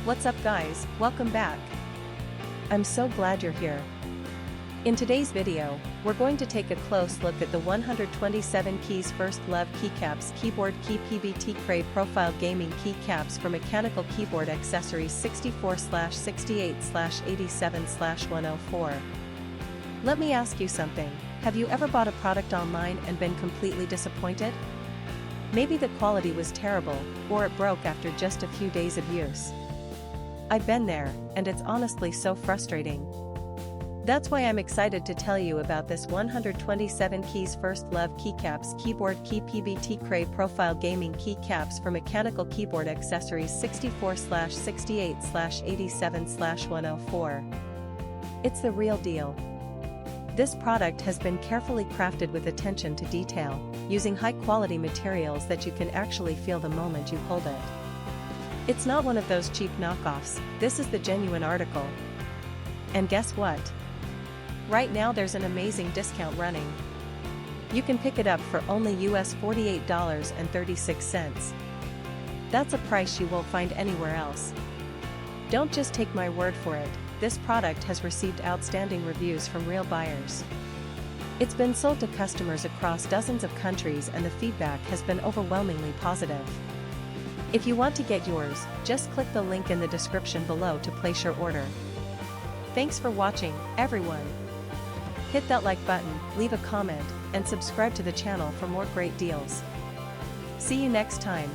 What's up guys, welcome back. I'm so glad you're here. In today's video, we're going to take a close look at the 127 Keys First Love Keycaps Keyboard Key PBT Chreey Profile Gaming Keycaps for Mechanical Keyboard Accessories 64/68/87/104. Let me ask you something, have you ever bought a product online and been completely disappointed? Maybe the quality was terrible, or it broke after just a few days of use. I've been there, and it's honestly so frustrating. That's why I'm excited to tell you about this 127 Keys First Love Keycaps Keyboard Key PBT Chreey Profile Gaming Keycaps for Mechanical Keyboard Accessories 64/68/87/104. It's the real deal. This product has been carefully crafted with attention to detail, using high-quality materials that you can actually feel the moment you hold it. It's not one of those cheap knockoffs, this is the genuine article. And guess what? Right now there's an amazing discount running. You can pick it up for only US $48.36. That's a price you won't find anywhere else. Don't just take my word for it, this product has received outstanding reviews from real buyers. It's been sold to customers across dozens of countries and the feedback has been overwhelmingly positive. If you want to get yours, just click the link in the description below to place your order. Thanks for watching, everyone. Hit that like button, leave a comment, and subscribe to the channel for more great deals. See you next time.